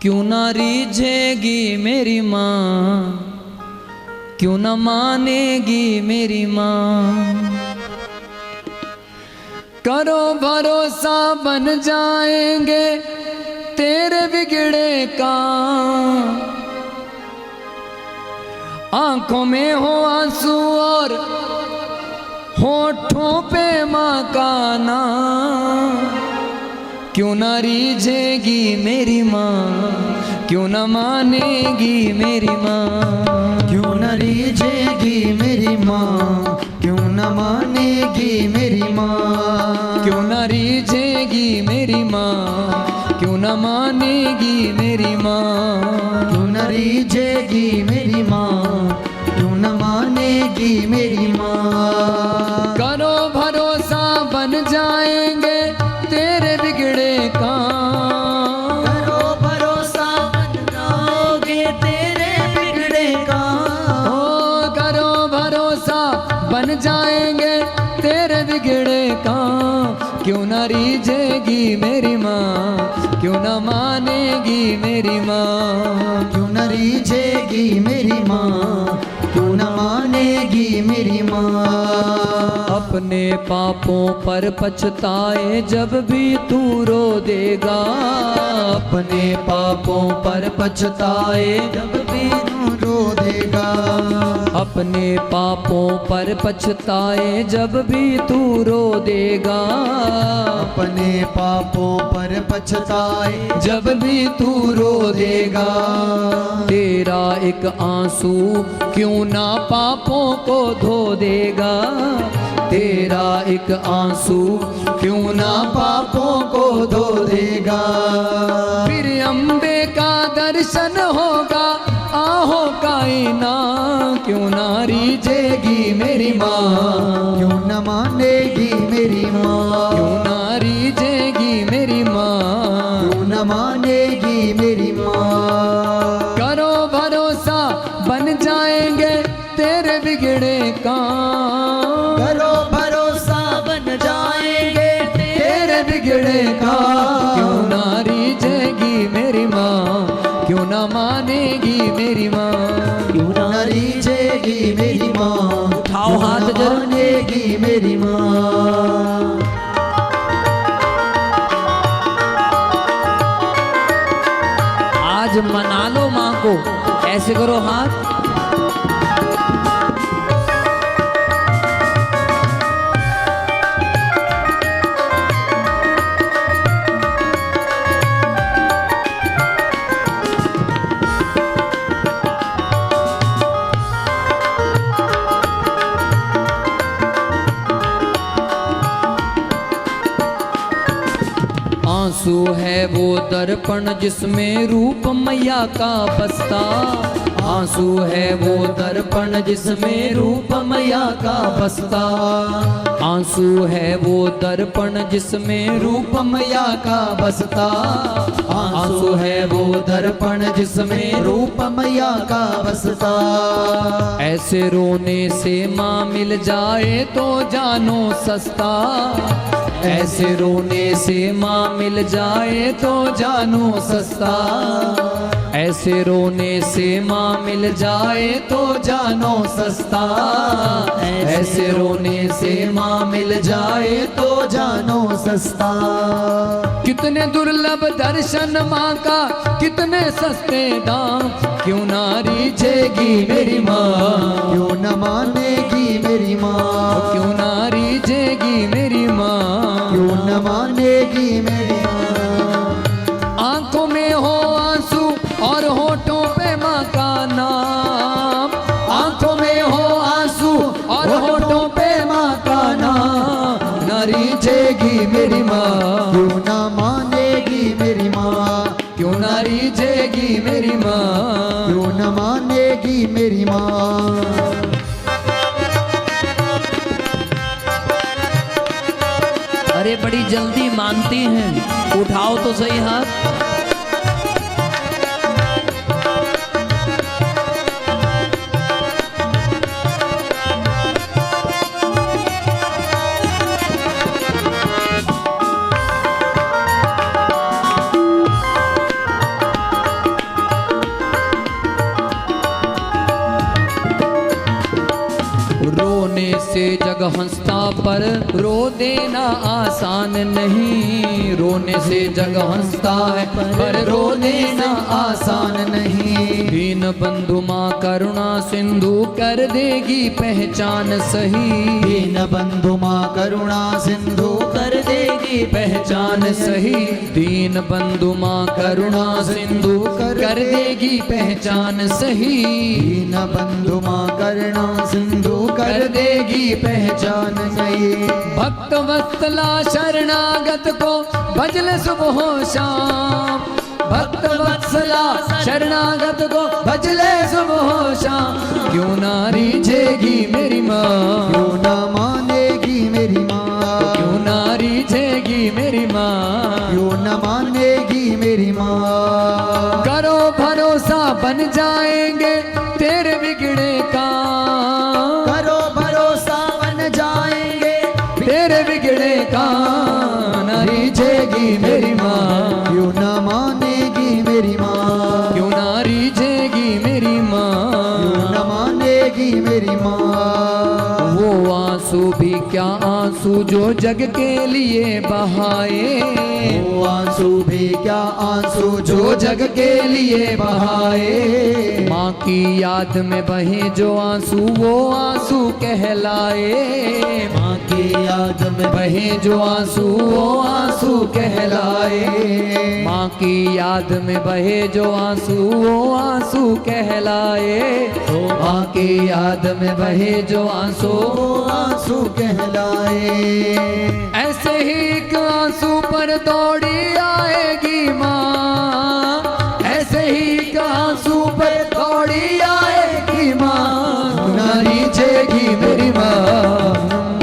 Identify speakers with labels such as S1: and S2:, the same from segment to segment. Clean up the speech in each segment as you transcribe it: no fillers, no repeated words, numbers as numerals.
S1: क्यों ना रीझेगी मेरी माँ, क्यों ना मानेगी मेरी माँ। करो भरोसा बन जाएंगे तेरे बिगड़े काम। आंखों में हो आंसू और होठों पे माँ का नाम। क्यों ना रीझेगी मेरी माँ, क्यों ना मानेगी मेरी माँ।
S2: क्यों न रीझेगी मेरी माँ, क्यों न मानेगी मेरी माँ।
S1: क्यों ना रीझेगी मेरी माँ, क्यों ना मानेगी मेरी माँ।
S2: क्यों न रीझेगी मेरी माँ, क्यों न मानेगी मेरी माँ।
S1: करो भरोसा बन जाएंगे तेरे बिगड़े काम।
S2: करो भरोसा बन जाओगे तेरे बिगड़े काम।
S1: ओ करो भरोसा बन जाएंगे तेरे बिगड़े काम। क्यों ना रीझेगी मेरी माँ, क्यों ना मानेगी मेरी माँ।
S2: क्यों न रीझेगी मेरी माँ, क्यों न मानेगी मेरी माँ।
S1: अपने पापों पर पछताए जब भी तू रो देगा।
S2: अपने पापों पर पछताए जब भी तू रो देगा।
S1: अपने पापों पर पछताए जब भी तू रो देगा।
S2: अपने पापों पर पछताए
S1: जब भी तू रो देगा। तेरा एक आंसू क्यों ना पापों को धो देगा। तेरा एक आंसू क्यों ना पापों को धो देगा। फिर अम्बे का दर्शन होगा आहो काइना। क्यों ना रीझेगी मेरी माँ,
S2: क्यों न मानेगी मेरी माँ।
S1: क्यों ना रीझेगी मेरी माँ,
S2: क्यों न मानेगी मेरी माँ।
S1: करो भरोसा बन जाएंगे तेरे बिगड़े काम।
S2: करो भरोसा बन जाएंगे तेरे बिगड़े काम।
S1: क्यों ना रीझेगी मेरी माँ, क्यों ना मानेगी मेरी माँ।
S2: क्यों न रीझेगी मेरी माँ,
S1: उठाओ हाथ जरा।
S2: मानेगी मेरी माँ।
S1: आज मना लो माँ को, ऐसे करो हाथ। आंसू है वो दर्पण जिसमें रूप मैया का बसता। आंसू है वो दर्पण जिसमें रूप मैया का बसता। आंसू है वो दर्पण जिसमें रूप मैया का बसता। आंसू है वो दर्पण जिसमें
S2: रूप मैया का बसता।
S1: ऐसे रोने से माँ मिल जाए तो जानो सस्ता। ऐसे रोने से माँ मिल जाए तो जानो सस्ता। ऐसे रोने से माँ मिल जाए तो जानो सस्ता। ऐसे रोने से माँ मिल जाए तो जानो सस्ता। कितने दुर्लभ दर्शन माँ का, कितने सस्ते दाम। क्यों ना रीझेगी मेरी माँ,
S2: क्यों न मानेगी मेरी माँ।
S1: क्यों ना रीझेगी मेरी माँ।
S2: क्यों न मानेगी मेरी माँ।
S1: आंखों में हो आंसू और होठों पे माँ का नाम। आंखों में हो आंसू और होठों पे माँ का नाम। ना रीझेगी मेरी माँ,
S2: क्यों न मानेगी मेरी माँ।
S1: क्यों ना रीझेगी मेरी माँ।
S2: क्यों न मानेगी मेरी माँ।
S1: अरे बड़ी जल्दी मानती हैं, उठाओ तो सही हाथ। से जग हंसता पर रो देना आसान नहीं। रोने से जग हंसता है पर रो देना आसान नहीं। दीन बंधु माँ करुणा सिंधु कर देगी पहचान सही।
S2: दीन बंधु माँ करुणा सिंधु कर देगी
S1: पहचान सही। दीन बंधु माँ करुणा सिंधु कर देगी पहचान सही।
S2: दीन बंधु माँ करुणा सिंधु कर देगी पहचान सही।
S1: भक्त वत्सला शरणागत को भजले सुबह शाम। भक्त वत्सला शरणागत को भजले सुबह शाम। क्यों ना रीझेगी मेरी माँ,
S2: क्यों ना मानेगी मेरी माँ,
S1: क्यों ना रीझेगी मेरी माँ,
S2: क्यों न मानेगी मेरी माँ।
S1: करो भरोसा बन जाएंगे तेरे बिगड़े काम।
S2: करो भरोसा बन जाएंगे
S1: तेरे बिगड़े काम। ना रीझेगी मेरी माँ,
S2: क्यों न मानेगी मेरी माँ,
S1: क्यों ना रीझेगी मेरी माँ,
S2: क्यों न मानेगी मेरी माँ।
S1: वो आंसू भी क्या आंसू जो जग के लिए बहाए।
S2: वो आंसू भी क्या आंसू
S1: जो जग के लिए बहाए। माँ की याद में बहे जो आंसू वो आंसू कहलाए।
S2: माँ की याद में
S1: बहे जो आंसू वो आंसू कहलाए। माँ की याद में बहे जो आंसू वो आंसू कहलाए। माँ की याद में बहे जो आंसू
S2: आंसू कहलाए।
S1: ऐसे ही एक आंसू पर दौड़ी आएगी माँ। ऐसे ही एक आंसू पर दौड़ी आएगी माँ। ना रीझेगी मेरी माँ,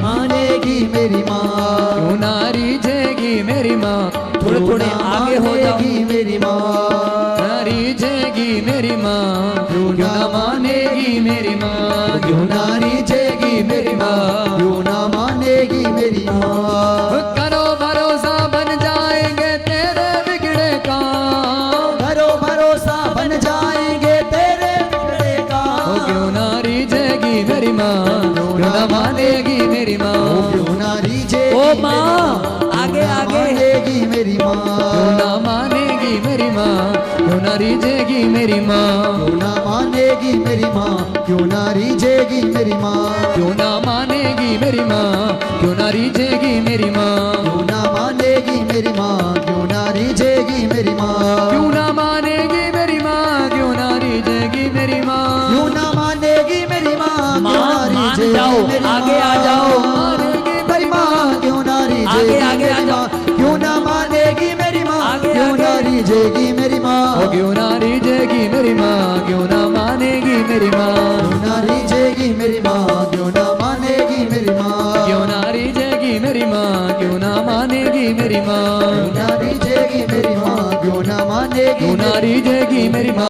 S2: मानेगी मेरी माँ,
S1: क्यों ना रीझेगी मेरी माँ। थोड़े थोड़े आगे हो जाओ।
S2: मेरी माँ,
S1: ना रीझेगी मेरी माँ, क्यों ना मानेगी मेरी माँ, क्यों ना रीझेगी मेरी माँ,
S2: क्यों न मानेगी मेरी माँ।
S1: करो भरोसा बन जाएंगे तेरे बिगड़े काम।
S2: करो भरोसा बन जाएंगे तेरे बिगड़े काम।
S1: क्यों ना रीझेगी मेरी माँ, क्यों ना मानेगी मेरी माँ,
S2: क्यों न रीझेगी
S1: ओ माँ आगे आगे।
S2: मानेगी मेरी
S1: क्यों
S2: माँ,
S1: ना मानेगी मेरी माँ, क्यों ना रीझेगी मेरी माँ,
S2: क्यों न मानेगी मेरी माँ, क्यों न रीझेगी मेरी माँ।
S1: क्यों ना मानेगी मेरी माँ, क्यों ना रीझेगी मेरी माँ,
S2: क्यों न मानेगी मेरी माँ, क्यों न रीझेगी मेरी माँ।
S1: क्यों ना मानेगी मेरी माँ, क्यों ना रीझेगी मेरी माँ।
S2: क्यों न मानेगी मेरी माँ, क्यों
S1: माँ,
S2: न
S1: मान
S2: रीझेगी
S1: जाओ,
S2: मेरी
S1: आगे आ
S2: माँ।
S1: जाओ।
S2: मानेगी मेरी माँ, क्यों न रीझेगी
S1: आगे, आगे आ
S2: मेरी
S1: जाओ।
S2: माँ। क्यों न मानेगी मेरी माँ,
S1: आगे,
S2: क्यों न
S1: आगे।
S2: रीझेगी मेरी माँ।
S1: क्यों ना रीझेगी मेरी माँ, क्यों ना मानेगी मेरी माँ,
S2: क्यों न रीझेगी मेरी माँ, क्यों न मानेगी मेरी माँ।
S1: क्यों ना रीझेगी मेरी माँ, क्यों ना मानेगी मेरी माँ,
S2: क्यों न रीझेगी मेरी माँ, क्यों न मानेगी
S1: क्यों ना रीझेगी मेरी माँ।